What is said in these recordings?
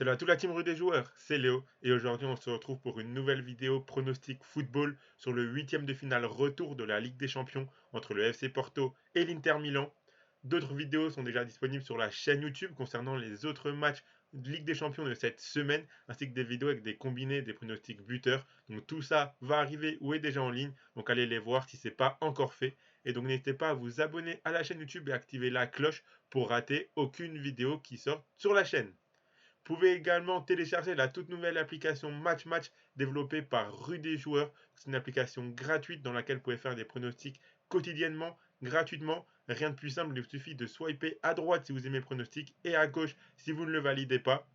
Salut à toute la team rue des joueurs, c'est Léo et aujourd'hui on se retrouve pour une nouvelle vidéo pronostic football sur le huitième de finale retour de la Ligue des Champions entre le FC Porto et l'Inter Milan. D'autres vidéos sont déjà disponibles sur la chaîne YouTube concernant les autres matchs de Ligue des Champions de cette semaine ainsi que des vidéos avec des combinés, des pronostics buteurs. Donc tout ça va arriver ou est déjà en ligne, donc allez les voir si ce n'est pas encore fait. Et donc n'hésitez pas à vous abonner à la chaîne YouTube et activer la cloche pour rater aucune vidéo qui sort sur la chaîne. Vous pouvez également télécharger la toute nouvelle application Match Match développée par Rue des Joueurs. C'est une application gratuite dans laquelle vous pouvez faire des pronostics quotidiennement, gratuitement. Rien de plus simple, il vous suffit de swiper à droite si vous aimez le pronostic et à gauche si vous ne le validez pas.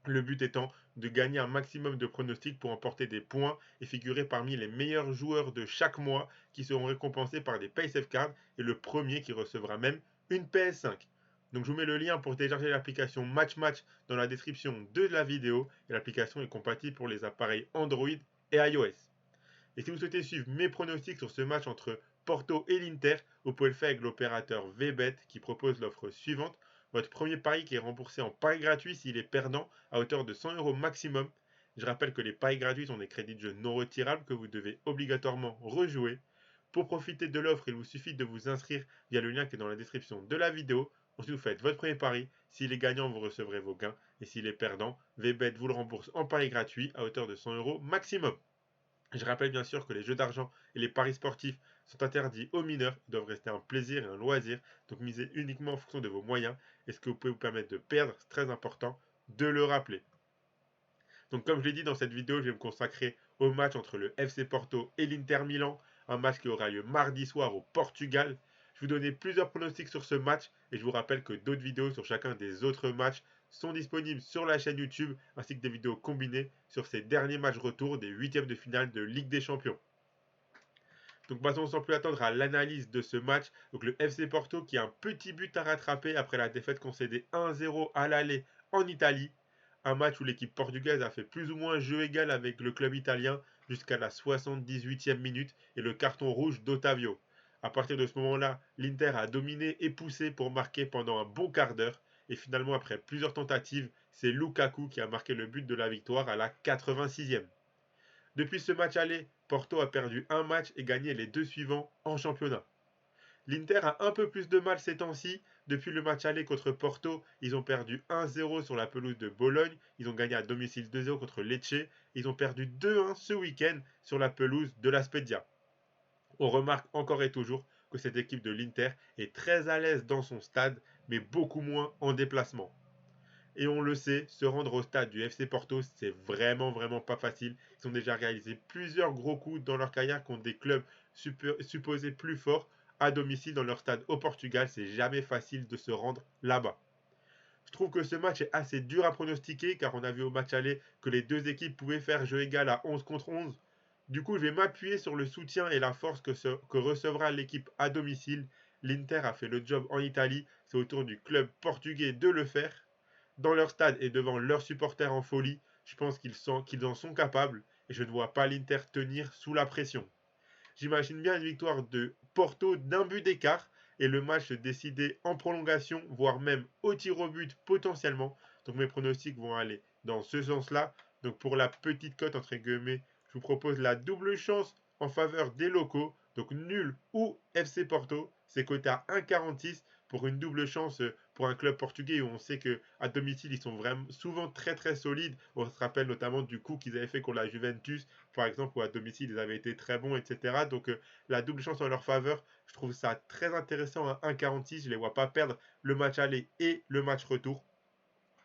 Le but étant de gagner un maximum de pronostics pour emporter des points et figurer parmi les meilleurs joueurs de chaque mois qui seront récompensés par des PaySafe Cards et le premier qui recevra même une PS5. Donc je vous mets le lien pour télécharger l'application Match Match dans la description de la vidéo et l'application est compatible pour les appareils Android et iOS. Et si vous souhaitez suivre mes pronostics sur ce match entre Porto et l'Inter, vous pouvez le faire avec l'opérateur VBet qui propose l'offre suivante. Votre premier pari qui est remboursé en pari gratuit s'il est perdant à hauteur de 100 € maximum. Je rappelle que les paris gratuits sont des crédits de jeu non retirables que vous devez obligatoirement rejouer. Pour profiter de l'offre, il vous suffit de vous inscrire via le lien qui est dans la description de la vidéo. Ensuite, vous faites votre premier pari. S'il est gagnant, vous recevrez vos gains. Et s'il est perdant, VBet vous le rembourse en pari gratuit à hauteur de 100 € maximum. Je rappelle bien sûr que les jeux d'argent et les paris sportifs sont interdits aux mineurs, ils doivent rester un plaisir et un loisir, donc misez uniquement en fonction de vos moyens et ce que vous pouvez vous permettre de perdre, c'est très important de le rappeler. Donc comme je l'ai dit dans cette vidéo, je vais me consacrer au match entre le FC Porto et l'Inter Milan, un match qui aura lieu mardi soir au Portugal. Je vais vous donner plusieurs pronostics sur ce match et je vous rappelle que d'autres vidéos sur chacun des autres matchs sont disponibles sur la chaîne YouTube ainsi que des vidéos combinées sur ces derniers matchs retour des huitièmes de finale de Ligue des Champions. Donc passons sans plus attendre à l'analyse de ce match. Donc le FC Porto qui a un petit but à rattraper après la défaite concédée 1-0 à l'aller en Italie. Un match où l'équipe portugaise a fait plus ou moins jeu égal avec le club italien jusqu'à la 78e minute et le carton rouge d'Otavio. À partir de ce moment-là, l'Inter a dominé et poussé pour marquer pendant un bon quart d'heure. Et finalement, après plusieurs tentatives, c'est Lukaku qui a marqué le but de la victoire à la 86e. Depuis ce match aller, Porto a perdu un match et gagné les deux suivants en championnat. L'Inter a un peu plus de mal ces temps-ci. Depuis le match aller contre Porto, ils ont perdu 1-0 sur la pelouse de Bologne. Ils ont gagné à domicile 2-0 contre Lecce. Ils ont perdu 2-1 ce week-end sur la pelouse de la Spezia. On remarque encore et toujours que cette équipe de l'Inter est très à l'aise dans son stade, mais beaucoup moins en déplacement. Et on le sait, se rendre au stade du FC Porto, c'est vraiment pas facile. Ils ont déjà réalisé plusieurs gros coups dans leur carrière contre des clubs supposés plus forts à domicile dans leur stade au Portugal. C'est jamais facile de se rendre là-bas. Je trouve que ce match est assez dur à pronostiquer car on a vu au match aller que les deux équipes pouvaient faire jeu égal à 11 contre 11. Du coup, je vais m'appuyer sur le soutien et la force que recevra l'équipe à domicile. L'Inter a fait le job en Italie, c'est au tour du club portugais de le faire dans leur stade et devant leurs supporters en folie. Je pense qu'ils en sont capables et je ne vois pas l'Inter tenir sous la pression. J'imagine bien une victoire de Porto d'un but d'écart et le match se décider en prolongation, voire même au tir au but potentiellement. Donc mes pronostics vont aller dans ce sens-là. Donc pour la petite cote entre guillemets, je vous propose la double chance en faveur des locaux. Donc nul ou FC Porto, c'est coté à 1,46 pour une double chance pour un club portugais où on sait qu'à domicile ils sont vraiment souvent très solides. On se rappelle notamment du coup qu'ils avaient fait contre la Juventus par exemple, où à domicile ils avaient été très bons, etc. Donc la double chance en leur faveur, je trouve ça très intéressant à 1,46. Je ne les vois pas perdre le match aller et le match retour.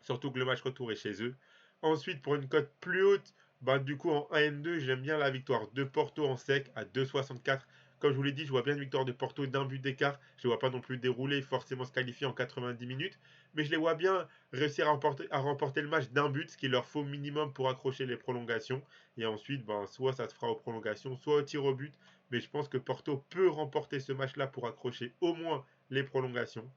Surtout que le match retour est chez eux. Ensuite, pour une cote plus haute, bah, du coup en 1N2, j'aime bien la victoire de Porto en sec à 2,64. Comme je vous l'ai dit, je vois bien une victoire de Porto d'un but d'écart. Je ne vois pas non plus dérouler, forcément se qualifier en 90 minutes. Mais je les vois bien réussir à remporter le match d'un but, ce qu'il leur faut minimum pour accrocher les prolongations. Et ensuite, ben, soit ça se fera aux prolongations, soit au tir au but. Mais je pense que Porto peut remporter ce match-là pour accrocher au moins les prolongations.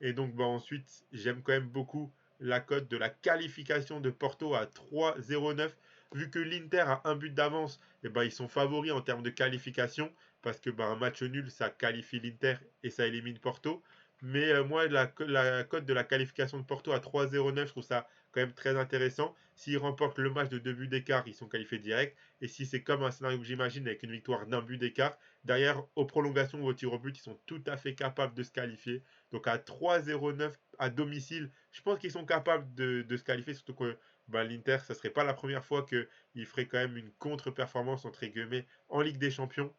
Et donc bah, ensuite, j'aime quand même beaucoup la cote de la qualification de Porto à 3,09. Vu que l'Inter a un but d'avance, et bah, ils sont favoris en termes de qualification, parce que bah, un match nul, ça qualifie l'Inter et ça élimine Porto. Mais moi, la cote de la qualification de Porto à 3,09, je trouve ça quand même très intéressant. S'ils remportent le match de 2 buts d'écart, ils sont qualifiés direct. Et si c'est comme un scénario que j'imagine, avec une victoire d'un but d'écart, derrière, aux prolongations ou au tir au but, ils sont tout à fait capables de se qualifier. Donc à 3,09 à domicile, je pense qu'ils sont capables de se qualifier, surtout que ben, l'Inter, ça serait pas la première fois qu'il ferait quand même une contre-performance, entre guillemets, en Ligue des Champions.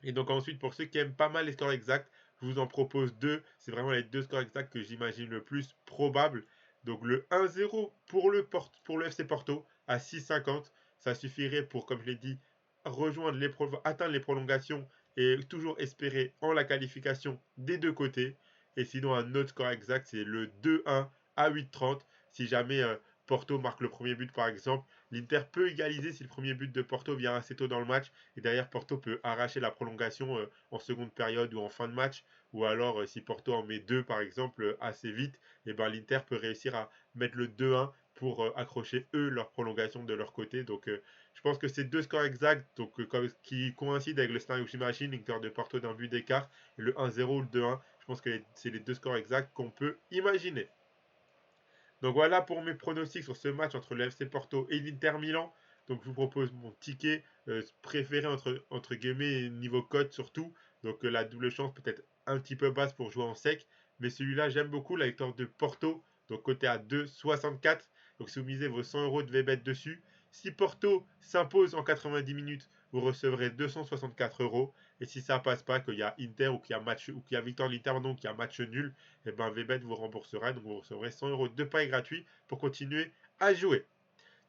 Et donc ensuite, pour ceux qui aiment pas mal les scores exacts, je vous en propose deux. C'est vraiment les deux scores exacts que j'imagine le plus probable. Donc le 1-0 pour le FC Porto à 6,50. Ça suffirait pour, comme je l'ai dit, atteindre les prolongations et toujours espérer en la qualification des deux côtés. Et sinon, un autre score exact, c'est le 2-1 à 8,30. Si jamais Porto marque le premier but, par exemple, l'Inter peut égaliser si le premier but de Porto vient assez tôt dans le match. Et derrière, Porto peut arracher la prolongation en seconde période ou en fin de match. Ou alors, si Porto en met deux, par exemple, assez vite, et ben, l'Inter peut réussir à mettre le 2-1 pour accrocher, eux, leur prolongation de leur côté. Donc, je pense que c'est deux scores exacts donc, qui coïncident avec le scénario que j'imagine, une victoire de Porto d'un but d'écart, le 1-0 ou le 2-1. Je pense que c'est les deux scores exacts qu'on peut imaginer. Donc voilà pour mes pronostics sur ce match entre le FC Porto et l'Inter Milan. Donc je vous propose mon ticket préféré entre guillemets niveau cote surtout. Donc la double chance peut-être un petit peu basse pour jouer en sec. Mais celui-là j'aime beaucoup la victoire de Porto. Donc côté à 2,64. Donc si vous misez vos 100 euros de VBET dessus. Si Porto s'impose en 90 minutes, vous recevrez 264 euros. Et si ça passe pas, qu'il y a Inter ou qu'il y a match ou qu'il y a victoire de l'Inter, donc qu'il y a match nul, et ben VBET vous remboursera. Donc vous recevrez 100 euros de paris gratuits pour continuer à jouer.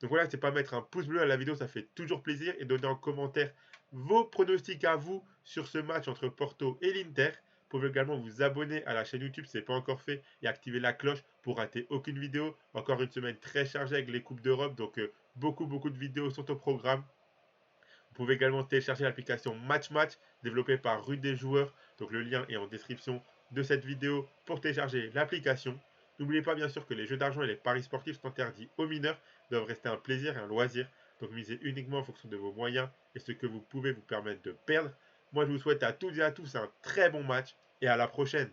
Donc voilà, c'est pas mettre un pouce bleu à la vidéo, ça fait toujours plaisir. Et donner en commentaire vos pronostics à vous sur ce match entre Porto et l'Inter. Vous pouvez également vous abonner à la chaîne YouTube si ce n'est pas encore fait et activer la cloche pour rater aucune vidéo. Encore une semaine très chargée avec les Coupes d'Europe, donc beaucoup de vidéos sont au programme. Vous pouvez également télécharger l'application MatchMatch développée par Rue des Joueurs. Donc le lien est en description de cette vidéo pour télécharger l'application. N'oubliez pas bien sûr que les jeux d'argent et les paris sportifs sont interdits aux mineurs, doivent rester un plaisir et un loisir. Donc misez uniquement en fonction de vos moyens et ce que vous pouvez vous permettre de perdre. Moi je vous souhaite à toutes et à tous un très bon match et à la prochaine.